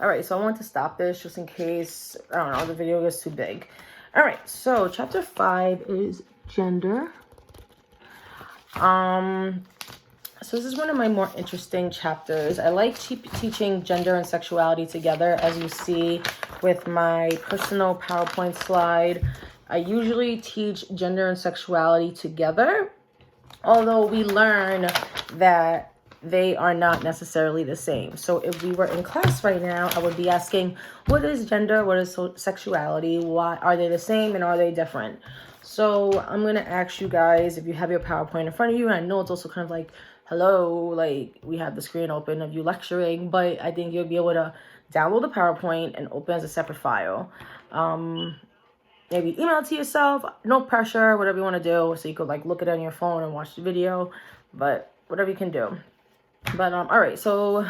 All right, so I want to stop this just in case, I don't know, the video gets too big. All right, so chapter 5 is gender. So this is one of my more interesting chapters. I like teaching gender and sexuality together, as you see with my personal PowerPoint slide. I usually teach gender and sexuality together, although we learn that they are not necessarily the same. So if we were in class right now, I would be asking, what is gender? What is sexuality? Why are they the same and are they different? So I'm going to ask you guys, if you have your PowerPoint in front of you, and I know it's also kind of like, hello, like we have the screen open of you lecturing, but I think you'll be able to download the PowerPoint and open as a separate file. Maybe email it to yourself, no pressure, whatever you want to do, so you could like look at it on your phone and watch the video, but whatever you can do. But all right, so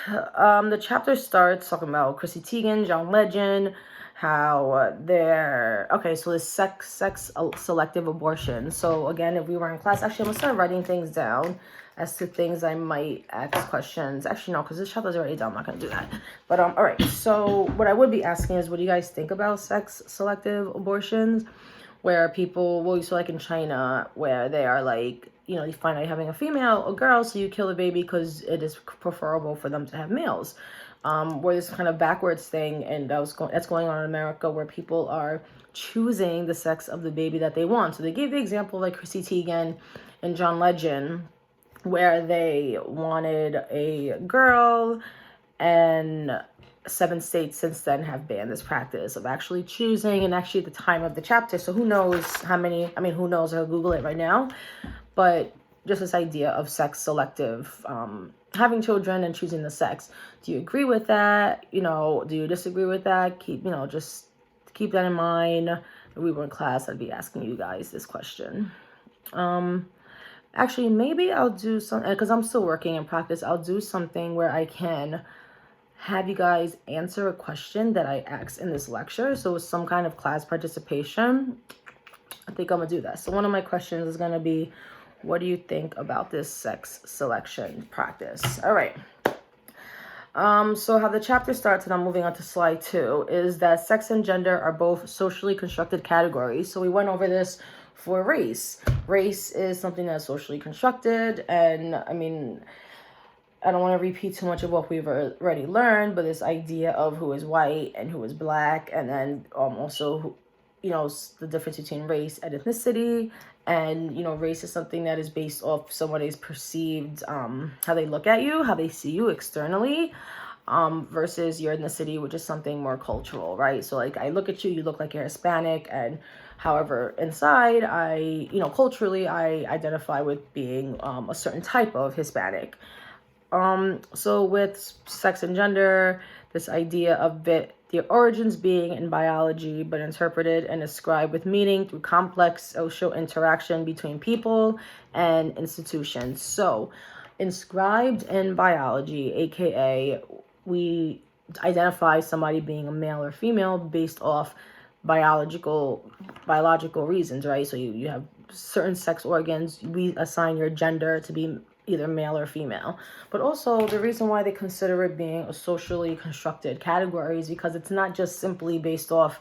the chapter starts talking about Chrissy Teigen, John Legend, how they're okay. So the sex selective abortion. So again, if we were in class, actually, I'm gonna start writing things down as to things I might ask questions. Actually, no, because this chapter is already done. I'm not gonna do that. But all right. So what I would be asking is, what do you guys think about sex selective abortions? Where people, well, so like in China, where they are like, you know, you find out you're having a female or girl, so you kill the baby because it is preferable for them to have males. Where this kind of backwards thing, and that's going on in America, where people are choosing the sex of the baby that they want. So they gave the example of like Chrissy Teigen and John Legend, where they wanted a girl, and 7 states since then have banned this practice of actually choosing, and actually at the time of the chapter, so who knows how many, I mean, who knows, I'll Google it right now, but just this idea of sex selective, having children and choosing the sex. Do you agree with that? You know, do you disagree with that? Just keep that in mind. If we were in class, I'd be asking you guys this question. Actually, maybe I'll do something, because I'm still working in practice, I'll do something where I can have you guys answer a question that I asked in this lecture. So it's some kind of class participation. I think I'm gonna do that. So one of my questions is gonna be, what do you think about this sex selection practice? All right. So how the chapter starts, and I'm moving on to slide 2, is that sex and gender are both socially constructed categories. So we went over this for race. Race is something that's socially constructed, and I mean, I don't want to repeat too much of what we've already learned, but this idea of who is white and who is black, and then also, you know, the difference between race and ethnicity. And, you know, race is something that is based off somebody's perceived, how they look at you, how they see you externally, versus your ethnicity, which is something more cultural, right? So like, I look at you, you look like you're Hispanic, and however, inside, culturally, I identify with being a certain type of Hispanic. So with sex and gender, this idea of the origins being in biology, but interpreted and ascribed with meaning through complex social interaction between people and institutions. So inscribed in biology, aka we identify somebody being a male or female based off biological reasons, right? So you have certain sex organs, we assign your gender to be either male or female. But also the reason why they consider it being a socially constructed category is because it's not just simply based off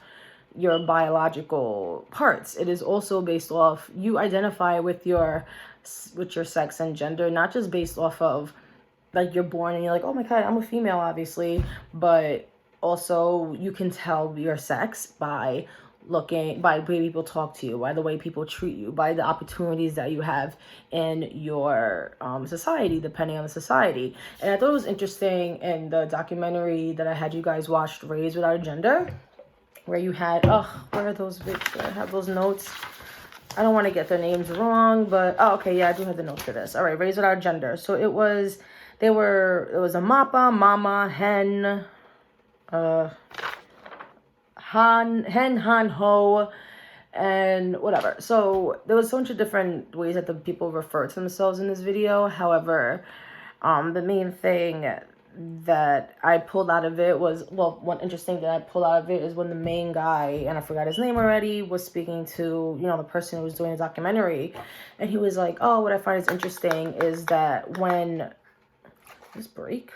your biological parts. It is also based off, you identify with your sex and gender, not just based off of like you're born and you're like, oh my God, I'm a female, obviously, but also you can tell your sex by the way people talk to you, by the way people treat you, by the opportunities that you have in your society, depending on the society. And I thought it was interesting in the documentary that I had you guys watch, Raised Without Gender, where you had, where are those bits? I have those notes. I don't want to get their names wrong, but, okay, yeah, I do have the notes for this. All right, Raised Without Gender. So it was a Mappa, Mama, Hen, Han, Ho, and whatever. So there was a bunch of different ways that the people refer to themselves in this video. However, the main thing that I pulled out of it was, one interesting that I pulled out of it is when the main guy, and I forgot his name already, was speaking to, the person who was doing the documentary, and he was like, what I find is interesting is that when, this break?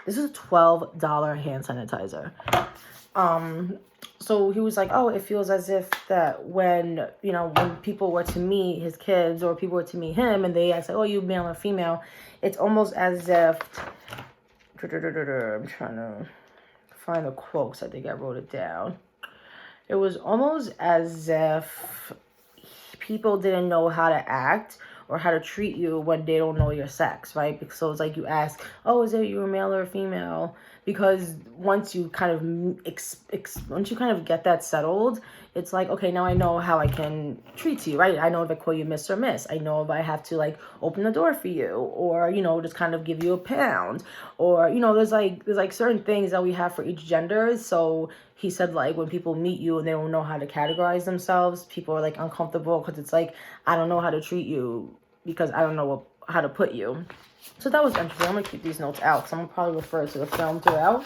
This is a $12 hand sanitizer. So he was like, oh, it feels as if that when, you know, when people were to meet his kids or people were to meet him and they asked, like, oh, you male or female, it's almost as if, I'm trying to find the quotes. I think I wrote it down. It was almost as if people didn't know how to act or how to treat you when they don't know your sex, right? Because so it's like you ask, oh, is it you a male or a female? Because once you kind of once you kind of get that settled, it's like, okay, now I know how I can treat you, right? I know if I call you Miss or Miss. I know if I have to like open the door for you, or you know, just kind of give you a pound, or you know, there's like certain things that we have for each gender. So he said like when people meet you and they don't know how to categorize themselves, people are like uncomfortable because it's like, I don't know how to treat you because I don't know how to put you. So that was interesting. I'm going to keep these notes out because I'm going to probably refer to the film throughout.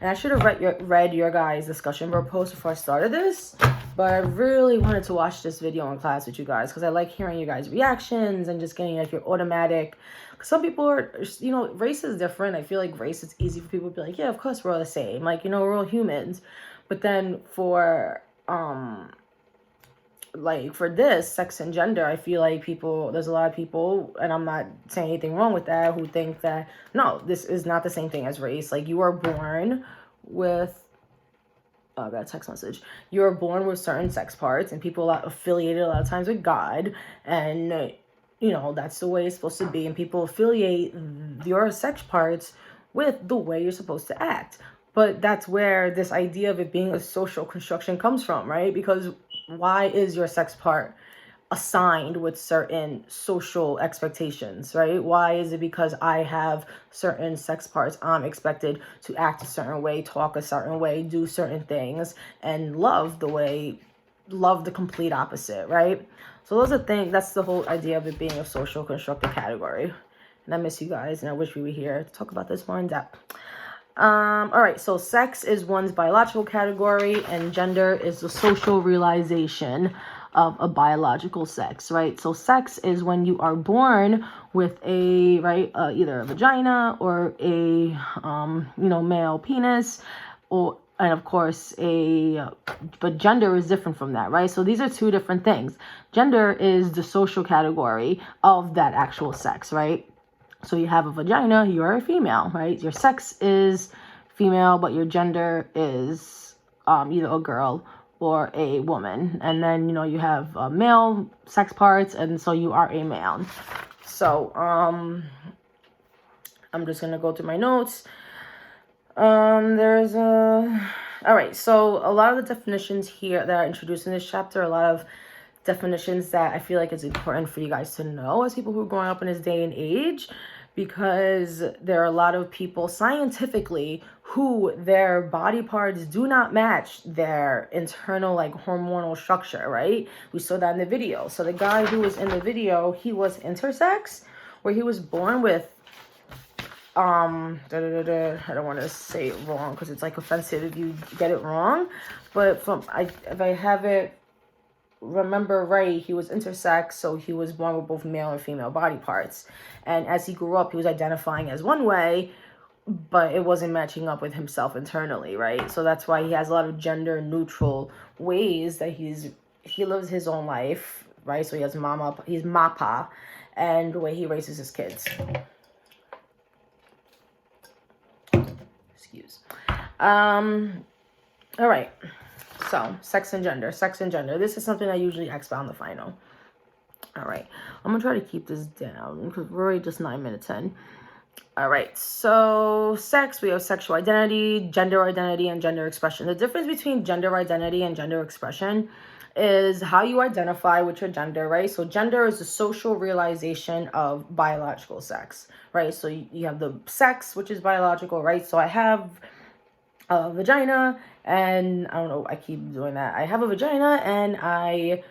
And I should have read your guys' discussion board post before I started this. But I really wanted to watch this video in class with you guys because I like hearing you guys' reactions and just getting like your automatic. Because some people are, you know, race is different. I feel like race, it's easy for people to be like, yeah, of course we're all the same. Like, you know, we're all humans. But then for like for this sex and gender, I feel like there's a lot of people, and I'm not saying anything wrong with that, who think that no, this is not the same thing as race. Like you are born with I got a text message. You are born with certain sex parts, and people are affiliated a lot of times with God, and you know that's the way it's supposed to be, and people affiliate your sex parts with the way you're supposed to act. But that's where this idea of it being a social construction comes from, right? Because why is your sex part assigned with certain social expectations, right? Why is it because I have certain sex parts, I'm expected to act a certain way, talk a certain way, do certain things, and love the complete opposite, right? So those are things, that's the whole idea of it being a social constructed category. And I miss you guys, and I wish we were here to talk about this more in depth. All right, so sex is one's biological category, and gender is the social realization of a biological sex, right? So sex is when you are born with a, right, either a vagina or a, male penis, and of course but gender is different from that, right? So these are two different things. Gender is the social category of that actual sex, right? So you have a vagina, you are a female, right? Your sex is female, but your gender is either a girl or a woman. And then, you know, you have male sex parts, and so you are a male. So I'm just going to go through my notes. All right, so a lot of the definitions here that are introduced in this chapter, a lot of definitions that I feel like it's important for you guys to know as people who are growing up in this day and age, because there are a lot of people scientifically who their body parts do not match their internal like hormonal structure, right? We saw that in the video. So the guy who was in the video, he was intersex, where he was born with I don't want to say it wrong because it's like offensive if you get it wrong, but if I have it remember right, he was intersex, so he was born with both male and female body parts. And as he grew up, he was identifying as one way, but it wasn't matching up with himself internally, right? So that's why he has a lot of gender neutral ways that he lives his own life, right? So he has he's mapa, and the way he raises his kids. Excuse. All right. So, sex and gender. This is something I usually expound the final. All right. I'm going to try to keep this down because we're already just 9 minutes in. All right. So, sex, we have sexual identity, gender identity, and gender expression. The difference between gender identity and gender expression is how you identify with your gender, right? So, gender is the social realization of biological sex, right? So, you have the sex, which is biological, right? So, I have a vagina, and I don't know, I keep doing that. I have a vagina and I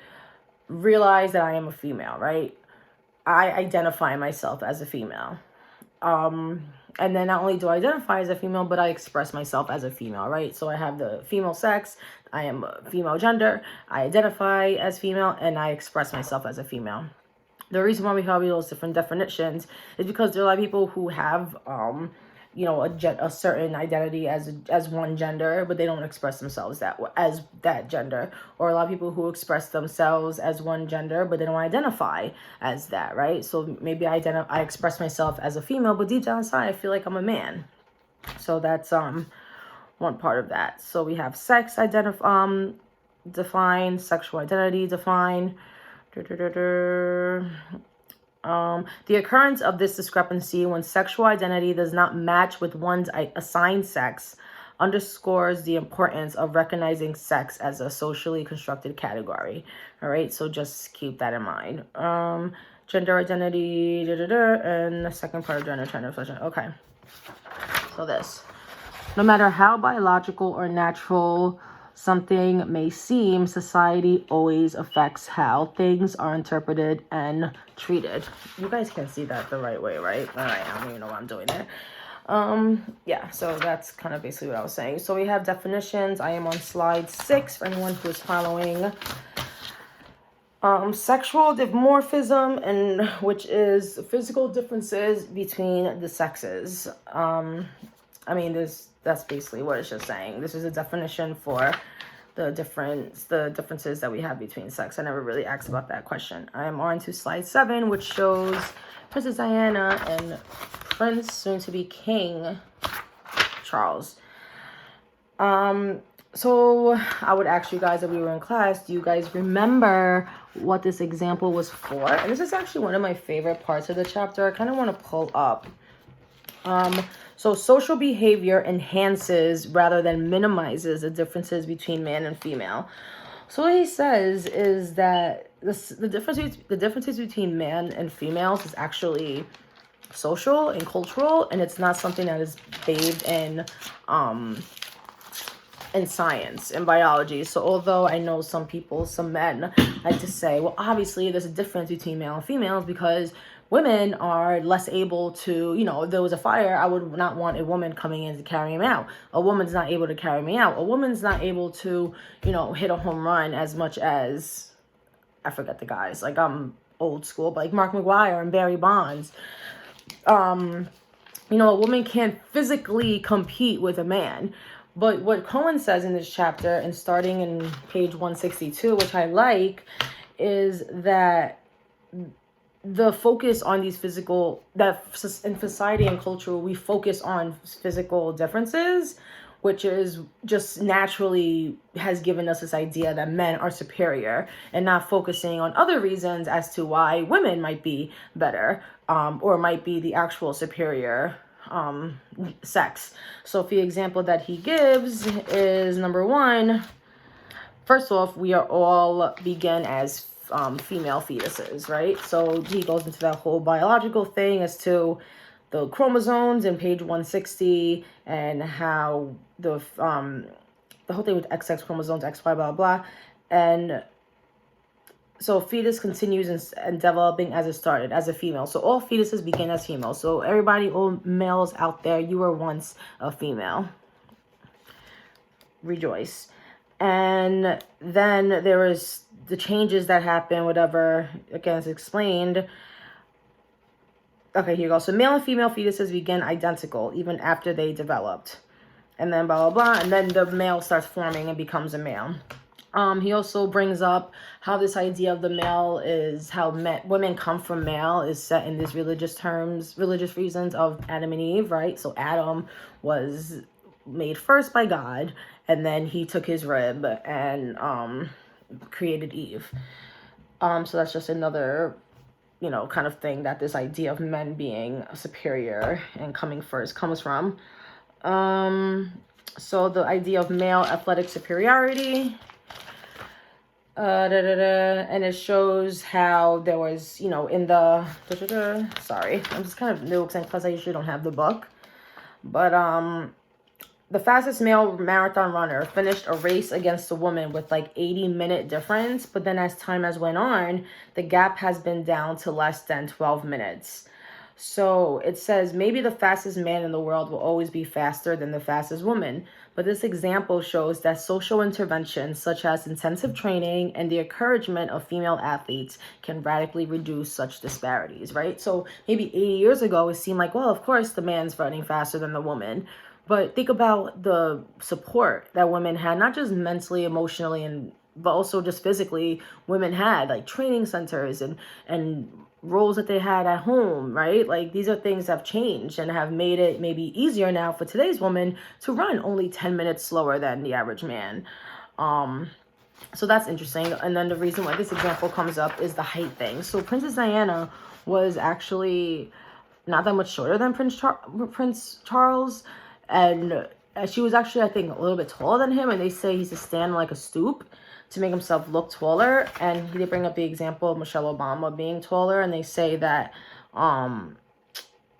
realize that I am a female, right? I identify myself as a female. And then not only do I identify as a female, but I express myself as a female, right? So I have the female sex, I am a female gender, I identify as female, and I express myself as a female. The reason why we have those different definitions is because there are a lot of people who have you know, a certain identity as one gender, but they don't express themselves as that gender. Or a lot of people who express themselves as one gender, but they don't identify as that, right? So maybe I express myself as a female, but deep down inside I feel like I'm a man. So that's one part of that. So we have sex defined, sexual identity defined. The occurrence of this discrepancy when sexual identity does not match with one's assigned sex underscores the importance of recognizing sex as a socially constructed category. All right, so just keep that in mind. Gender identity, and the second part of gender transition. Okay, so this. No matter how biological or natural something may seem, society always affects how things are interpreted and treated. You guys can see that the right way, right? All right, I don't even know what I'm doing there. Yeah, so that's kind of basically what I was saying. So we have definitions. I am on slide 6 for anyone who is following. Sexual dimorphism, and which is physical differences between the sexes. I mean, that's basically what it's just saying. This is a definition for the differences that we have between sex. I never really asked about that question. I'm on to slide 7, which shows Princess Diana and Prince, soon to be King Charles. So I would ask you guys if we were in class, do you guys remember what this example was for? And this is actually one of my favorite parts of the chapter. I kind of want to pull up. So social behavior enhances rather than minimizes the differences between man and female. So what he says is that the differences between man and females is actually social and cultural, and it's not something that is bathed in science and biology. So although I know some men like to say, well, obviously there's a difference between male and females because women are less able to, you know, if there was a fire, I would not want a woman coming in to carry me out. A woman's not able to carry me out. A woman's not able to, you know, hit a home run as much as, I forget the guys, like I'm old school, but like Mark McGwire and Barry Bonds. You know, a woman can't physically compete with a man. But what Cohen says in this chapter, and starting in page 162, which I like, is that the focus on these that in society and culture, we focus on physical differences, which is just naturally has given us this idea that men are superior, and not focusing on other reasons as to why women might be better, or might be the actual superior sex. So the example that he gives is number 1. First off, we are all begin as female fetuses, right? So he goes into that whole biological thing as to the chromosomes in page 160 and how the whole thing with XX chromosomes, XY, blah, blah. And so fetus continues and developing as it started, as a female. So all fetuses begin as females. So everybody, all males out there, you were once a female. Rejoice. And then there was the changes that happen, whatever, again, it's explained. Okay, here you go. So male and female fetuses begin identical even after they developed. And then blah, blah, blah. And then the male starts forming and becomes a male. He also brings up how this idea of the male is how women come from male is set in these religious reasons of Adam and Eve, right? So Adam was made first by God, and then he took his rib and created Eve. So that's just another, you know, kind of thing that this idea of men being superior and coming first comes from. So the idea of male athletic superiority. And it shows how there was, you know, in the sorry, I'm just kind of new because I usually don't have the book, but the fastest male marathon runner finished a race against a woman with like 80-minute difference, but then as time has went on, the gap has been down to less than 12 minutes. So it says, maybe the fastest man in the world will always be faster than the fastest woman. But this example shows that social interventions such as intensive training and the encouragement of female athletes can radically reduce such disparities, right? So maybe 80 years ago, it seemed like, well, of course the man's running faster than the woman. But think about the support that women had, not just mentally, emotionally, but also just physically. Women had like training centers and roles that they had at home, right? Like these are things that have changed and have made it maybe easier now for today's woman to run only 10 minutes slower than the average man. So that's interesting. And then the reason why this example comes up is the height thing. So Princess Diana was actually not that much shorter than Prince Charles, and she was actually, I think, a little bit taller than him, and they say he's to stand like a stoop to make himself look taller. And they bring up the example of Michelle Obama being taller, and they say that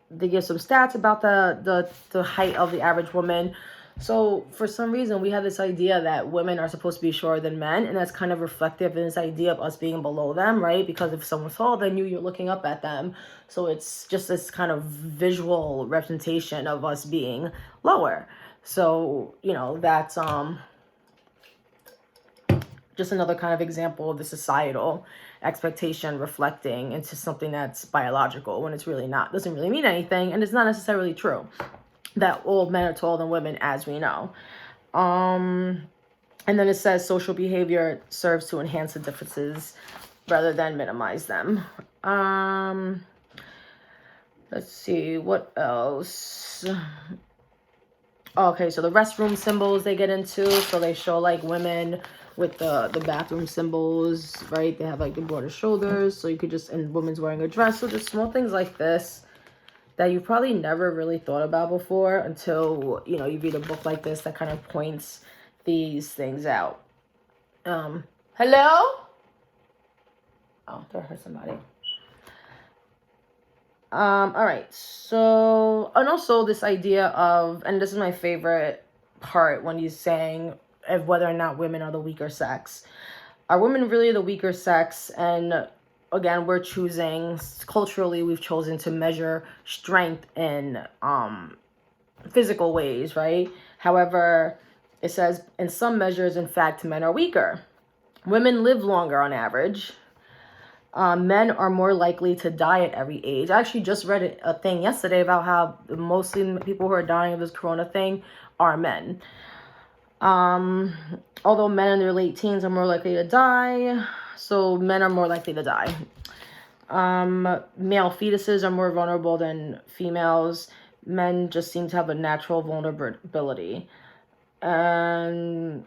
they give some stats about the height of the average woman. So for some reason we have this idea that women are supposed to be shorter than men, and that's kind of reflective in this idea of us being below them, right? Because if someone's taller than you, you're looking up at them. So it's just this kind of visual representation of us being lower. So, you know, that's just another kind of example of the societal expectation reflecting into something that's biological when it's really not. It doesn't really mean anything, and it's not necessarily true that all men are taller than women, as we know. And then it says social behavior serves to enhance the differences rather than minimize them. Let's see, what else? Okay, so the restroom symbols they get into. So they show like women with the bathroom symbols, right? They have like the broader shoulders. So you could just, and women's wearing a dress. So just small things like this that you probably never really thought about before until, you know, you read a book like this that kind of points these things out. Hello? Oh, there heard somebody. All right, so, and also this idea of, and this is my favorite part when he's saying of whether or not women are the weaker sex. Are women really the weaker sex? And again, we're choosing, culturally, we've chosen to measure strength in physical ways, right? However, it says, in some measures, in fact, men are weaker. Women live longer on average. Men are more likely to die at every age. I actually just read a thing yesterday about how mostly people who are dying of this corona thing are men. Although men in their late teens are more likely to die, so men are more likely to die. Male fetuses are more vulnerable than females. Men just seem to have a natural vulnerability. And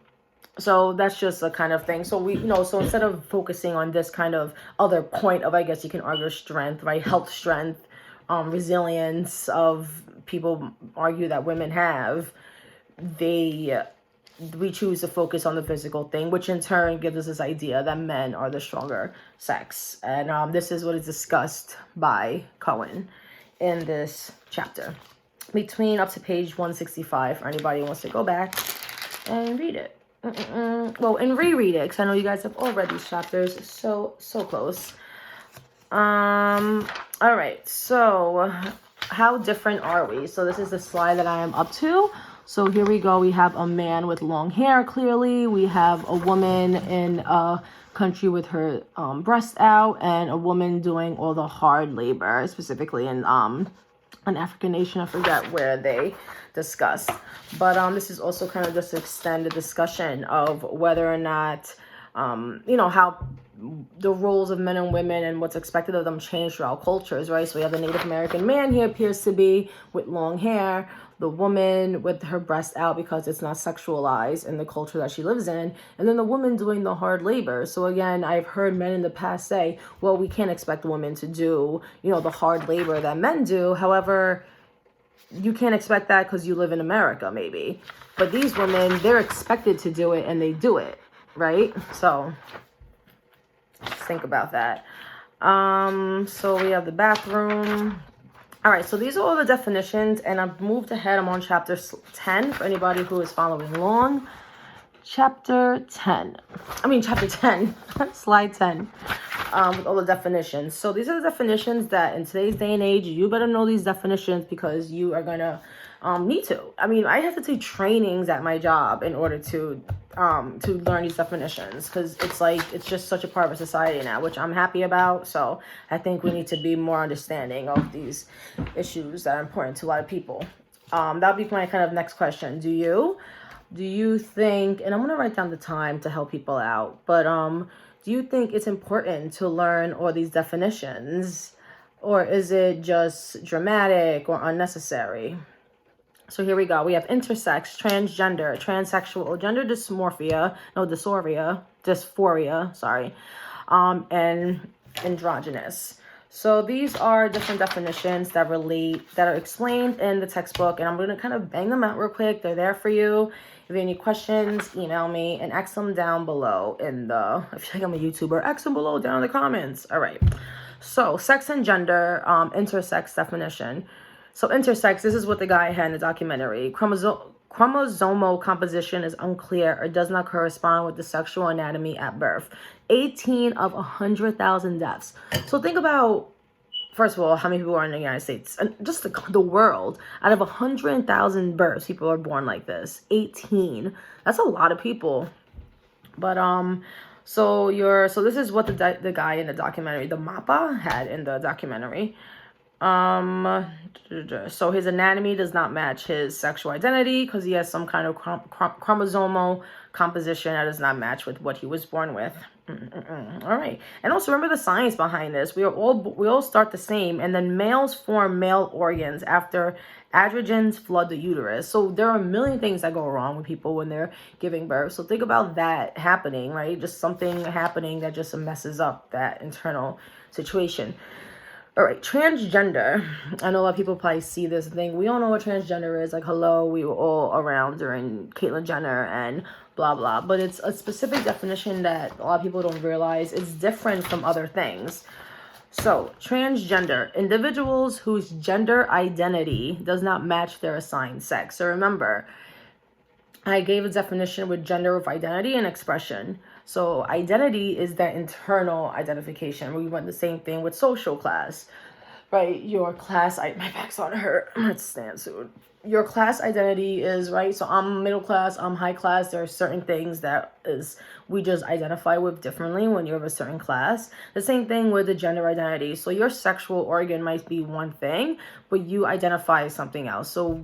so that's just a kind of thing. So we, you know, so instead of focusing on this kind of other point of, I guess you can argue strength, right? Health strength, resilience of people argue that women have, we choose to focus on the physical thing, which in turn gives us this idea that men are the stronger sex. And this is what is discussed by Cohen in this chapter. Between up to page 165 for anybody who wants to go back and read it. Well, and reread it, because I know you guys have all read these chapters. So close. All right, so how different are we? So this is the slide that I am up to. So here we go. We have a man with long hair, clearly. We have a woman in a country with her breast out, and a woman doing all the hard labor, specifically in an African nation. I forget where they discussed. But this is also kind of just to extend the discussion of whether or not, you know, how the roles of men and women and what's expected of them change throughout cultures, right? So we have the Native American man here appears to be with long hair, the woman with her breast out because it's not sexualized in the culture that she lives in, and then the woman doing the hard labor. So again, I've heard men in the past say, well, we can't expect women to do, you know, the hard labor that men do. However, you can't expect that because you live in America, maybe. But these women, they're expected to do it, and they do it, right? So think about that. So we have the bathroom. All right, so these are all the definitions, and I've moved ahead. I'm on chapter 10 for anybody who is following along. Chapter 10, slide 10. with all the definitions. So these are the definitions that in today's day and age, you better know these definitions because you are going to need to. I mean, I have to take trainings at my job in order to learn these definitions, because it's just such a part of society now, which I'm happy about. So I think we need to be more understanding of these issues that are important to a lot of people. That'll be my kind of next question. Do you think, and I'm going to write down the time to help people out, but do you think it's important to learn all these definitions, or is it just dramatic or unnecessary? So here we go. We have intersex, transgender, transsexual, gender dysphoria, sorry, and androgynous. So these are different definitions that are explained in the textbook, and I'm going to kind of bang them out real quick. They're there for you. If you have any questions, email me and ask them down below I feel like I'm a YouTuber, ask them below down in the comments. All right. So sex and gender, intersex definition. So intersex, this is what the guy had in the documentary. Chromosomal composition is unclear or does not correspond with the sexual anatomy at birth. 18 of 100,000 deaths. So think about, first of all, how many people are in the United States and just the world. Out of 100,000 births, people are born like this. 18. That's a lot of people. But so this is what the guy in the documentary, the MAPA, had in the documentary. So his anatomy does not match his sexual identity because he has some kind of chromosomal composition that does not match with what he was born with. All right. And also remember the science behind this. We all start the same, and then males form male organs after androgens flood the uterus. So there are a million things that go wrong with people when they're giving birth. So think about that happening, right? Just something happening that just messes up that internal situation. All right, transgender. I know a lot of people probably see this thing. We all know what transgender is. Like, hello, we were all around during Caitlyn Jenner and blah, blah. But it's a specific definition that a lot of people don't realize. It's different from other things. So, transgender. Individuals whose gender identity does not match their assigned sex. So remember, I gave a definition with gender of identity and expression. So identity is that internal identification. We went the same thing with social class, right? Your class, my back's on hurt. Let's stand soon. Your class identity is, right? So I'm middle class, I'm high class. There are certain things we just identify with differently when you're of a certain class. The same thing with the gender identity. So your sexual organ might be one thing, but you identify as something else. So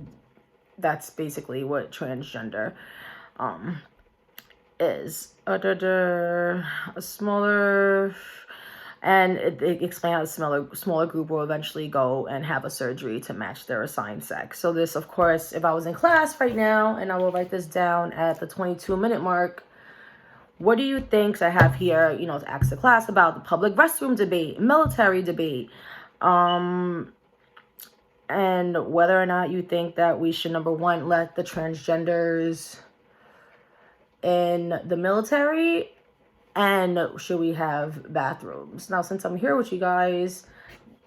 that's basically what transgender is. A smaller, and it explains how a smaller group will eventually go and have a surgery to match their assigned sex. So this, of course, if I was in class right now, and I will write this down at the 22-minute mark, what do you think I have here, to ask the class about the public restroom debate, military debate, and whether or not you think that we should, number one, let the transgenders in the military, and should we have bathrooms? Now, since I'm here with you guys,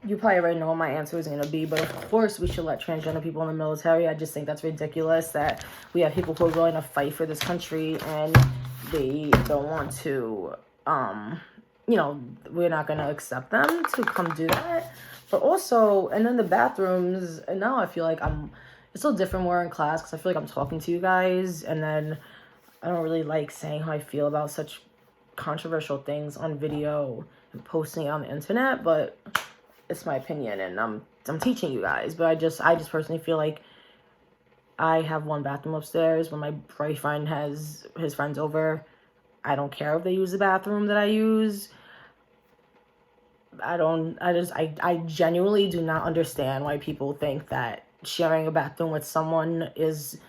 you probably already know what my answer is going to be, but of course we should let transgender people in the military. I just think that's ridiculous that we have people who are willing to fight for this country and they don't want to, we're not going to accept them to come do that. But also, and then the bathrooms, and now I feel like it's so different when we're in class because I feel like I'm talking to you guys, and then I don't really like saying how I feel about such controversial things on video and posting it on the internet, but it's my opinion, and I'm teaching you guys. But I just personally feel like I have one bathroom upstairs. When my boyfriend has his friends over, I don't care if they use the bathroom that I use. I genuinely do not understand why people think that sharing a bathroom with someone is,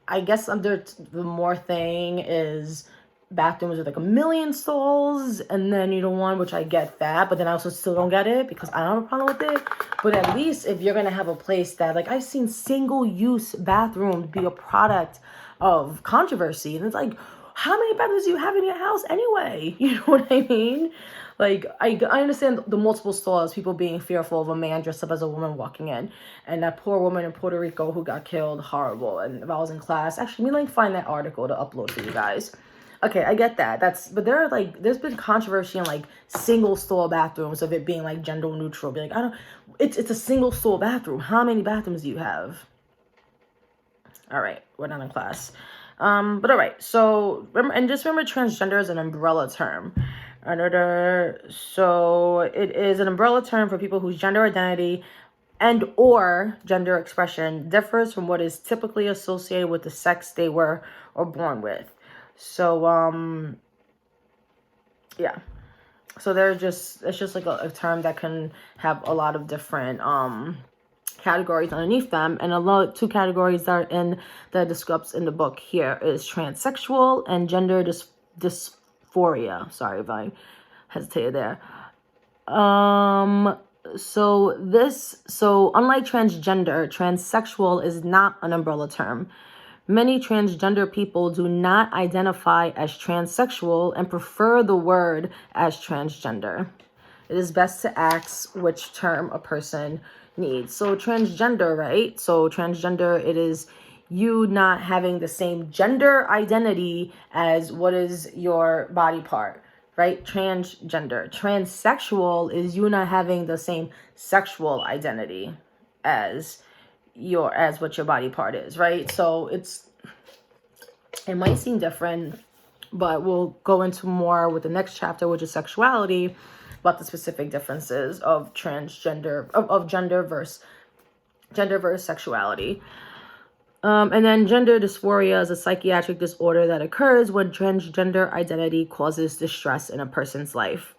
I guess under the more thing is bathrooms with like 1 million stalls, and then you don't want, which I get that, but then I also still don't get it because I don't have a problem with it. But at least if you're gonna have a place that, like, I've seen single-use bathrooms be a product of controversy, and it's like, how many bathrooms do you have in your house anyway? You know what I mean? Like, I understand the multiple stalls, people being fearful of a man dressed up as a woman walking in. And that poor woman in Puerto Rico who got killed, horrible. And if I was in class, actually, let me find that article to upload for you guys. Okay, I get that. But there are like, there's been controversy in like single stall bathrooms of it being like gender neutral. Be like, it's a single stall bathroom. How many bathrooms do you have? All right, we're not in class. But all right, so just remember transgender is an umbrella term. So it is an umbrella term for people whose gender identity and or gender expression differs from what is typically associated with the sex they were or born with. So yeah. So it's just like a term that can have a lot of different categories underneath them, and two categories that are in the descripts in the book here is transsexual and gender dysphoria. Sorry if I hesitated there. So unlike transgender, transsexual is not an umbrella term. Many transgender people do not identify as transsexual and prefer the word as transgender. It is best to ask which term a person needs. So transgender, right? So transgender, it is you not having the same gender identity as what is your body part, right? Transgender. Transsexual is you not having the same sexual identity as what your body part is, right? So it might seem different, but we'll go into more with the next chapter, which is sexuality, about the specific differences of transgender, of gender versus sexuality. And then gender dysphoria is a psychiatric disorder that occurs when transgender identity causes distress in a person's life.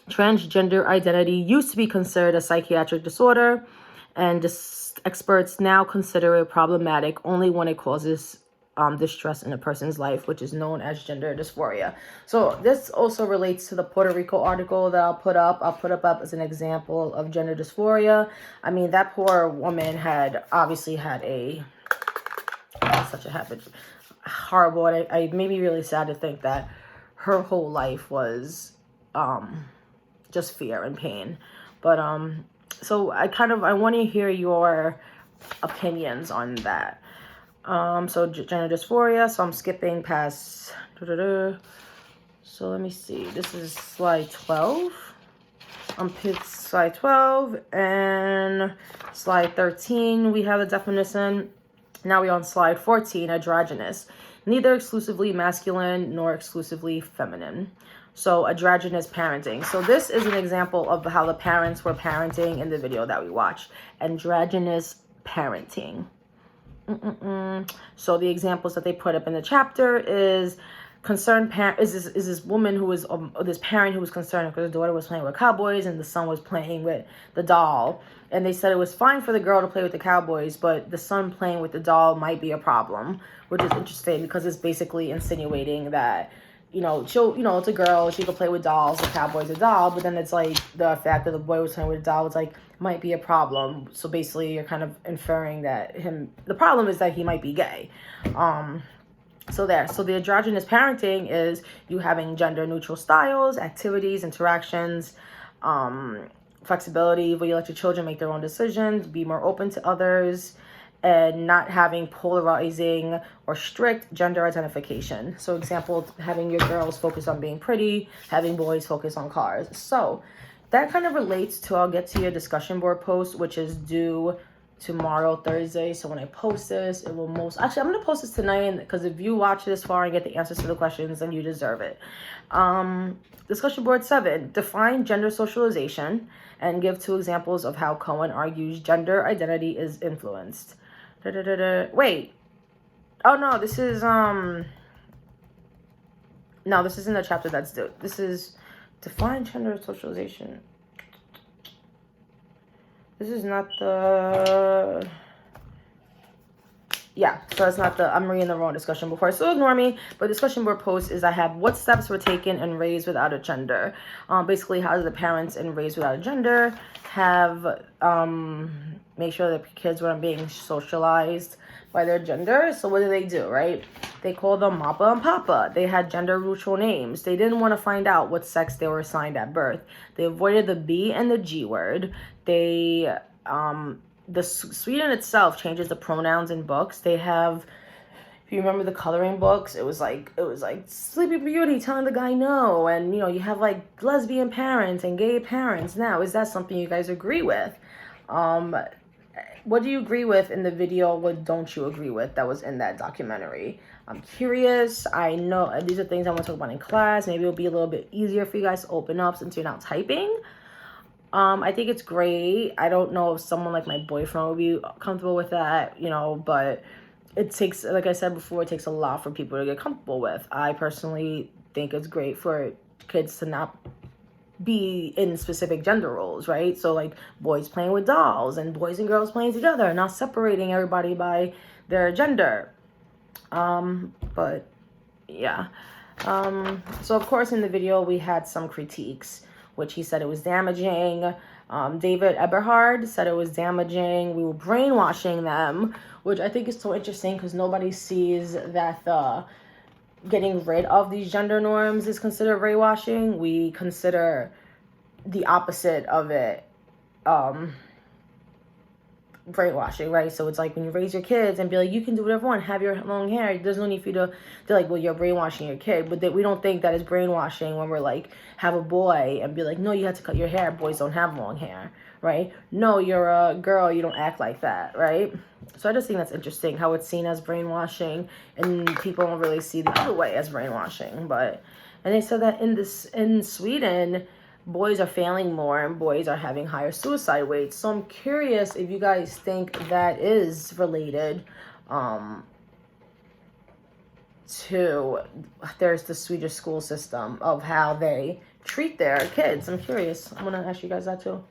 Transgender identity used to be considered a psychiatric disorder, and experts now consider it problematic only when it causes distress in a person's life, which is known as gender dysphoria. So this also relates to the Puerto Rico article that I'll put up as an example of gender dysphoria. I mean, that poor woman had obviously had such a habit, horrible. I made me really sad to think that her whole life was just fear and pain. But so I want to hear your opinions on that. So gender dysphoria. So I'm skipping past. So let me see. This is slide 12. On slide 12 and slide 13, we have the definition. Now we're on slide 14, androgynous. Neither exclusively masculine nor exclusively feminine. So androgynous parenting. So this is an example of how the parents were parenting in the video that we watched. Androgynous parenting. So the examples that they put up in the chapter is concerned parent is this woman who was this parent who was concerned because the daughter was playing with cowboys and the son was playing with the doll, and they said it was fine for the girl to play with the cowboys, but the son playing with the doll might be a problem, which is interesting because it's basically insinuating that it's a girl, she could play with dolls, the cowboy's a doll, but then it's like the fact that the boy was playing with a doll was like might be a problem. So basically you're kind of inferring that the problem is that he might be gay. So the androgynous parenting is you having gender neutral styles, activities, interactions, flexibility where you let your children make their own decisions, be more open to others, and not having polarizing or strict gender identification. So example, having your girls focus on being pretty, having boys focus on cars. So that kind of relates to, I'll get to your discussion board post, which is due tomorrow, Thursday. So when I post this, it will I'm going to post this tonight, because if you watch this far and get the answers to the questions, then you deserve it. Discussion board 7, define gender socialization and give 2 examples of how Cohen argues gender identity is influenced. Wait. Oh, no, this is, no, this isn't the chapter that's due. This is define gender socialization. This is not the... Yeah, so it's not the... I'm reading the wrong discussion before, so ignore me. But discussion board post is I have what steps were taken and raised without a gender. Basically, how do the parents and raised without a gender have... make sure that kids weren't being socialized by their gender. So what do, right? They called them Mappa and Papa. They had gender neutral names. They didn't want to find out what sex they were assigned at birth. They avoided the B and the G word. They, Sweden itself changes the pronouns in books. They have if you remember the coloring books, it was like Sleeping Beauty telling the guy no, and you know, you have like lesbian parents and gay parents. Now, is that something you guys agree with? What do you agree with in the video? What don't you agree with that was in that documentary? I'm curious. I know these are things I want to talk about in class. Maybe it'll be a little bit easier for you guys to open up since you're not typing. I think it's great. I don't know if someone like my boyfriend would be comfortable with that, you know, but it takes, like I said before, it takes a lot for people to get comfortable with. I personally think it's great for kids to not be in specific gender roles, right? So like boys playing with dolls and boys and girls playing together, not separating everybody by their gender. But yeah. So of course in the video we had some critiques, which he said it was damaging. David Eberhard said it was damaging. We were brainwashing them, which I think is so interesting because nobody sees that the getting rid of these gender norms is considered brainwashing. We consider the opposite of it brainwashing, right? So it's like when you raise your kids and be like, you can do whatever you want, have your long hair. There's no need for you to, they're like, well, you're brainwashing your kid. But we don't think that is brainwashing when we're like, have a boy and be like, no, you have to cut your hair. Boys don't have long hair, right? No, you're a girl. You don't act like that, right? So I just think that's interesting how it's seen as brainwashing and people don't really see the other way as brainwashing. But, and they said that in Sweden, boys are failing more and boys are having higher suicide rates. So I'm curious if you guys think that is related to there's the Swedish school system of how they treat their kids. I'm curious. I'm gonna ask you guys that too.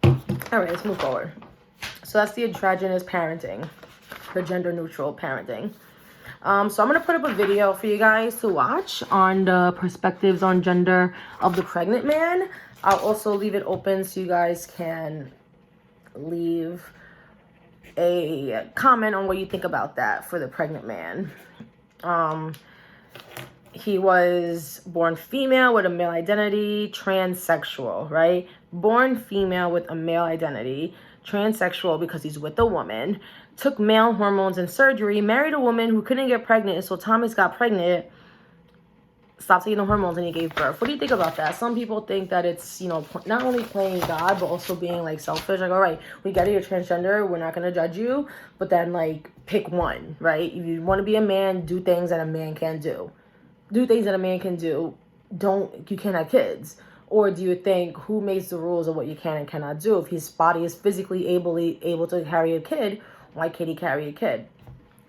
All right, let's move forward. So that's the androgynous parenting, the gender neutral parenting. So I'm going to put up a video for you guys to watch on the perspectives on gender of the pregnant man. I'll also leave it open so you guys can leave a comment on what you think about that for the pregnant man. He was born female with a male identity, transsexual, right? Born female with a male identity, transsexual because he's with a woman, took male hormones and surgery, married a woman who couldn't get pregnant, and so Thomas got pregnant, stopped taking the hormones, and he gave birth. What do you think about that? Some people think that it's, you know, not only playing God, but also being, like, selfish. Like, all right, we get it, you're transgender, we're not going to judge you, but then, like, pick one, right? If you want to be a man, do things that a man can do. Do things that a man can do. You can't have kids. Or do you think, who makes the rules of what you can and cannot do? If his body is physically able to carry a kid, why can't he carry a kid?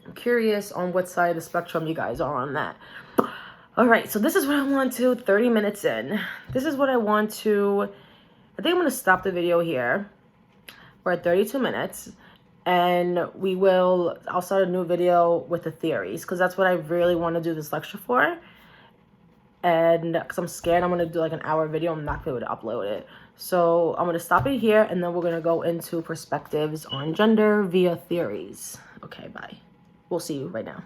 I'm curious on what side of the spectrum you guys are on that. All right, so this is what I want to, 30 minutes in. This is what I want to, I think I'm going to stop the video here. We're at 32 minutes. And I'll start a new video with the theories. Because that's what I really want to do this lecture for. And because I'm scared I'm going to do like an hour video, I'm not going to be able to upload it. So I'm going to stop it here, and then we're going to go into perspectives on gender via theories. Okay, bye. We'll see you right now.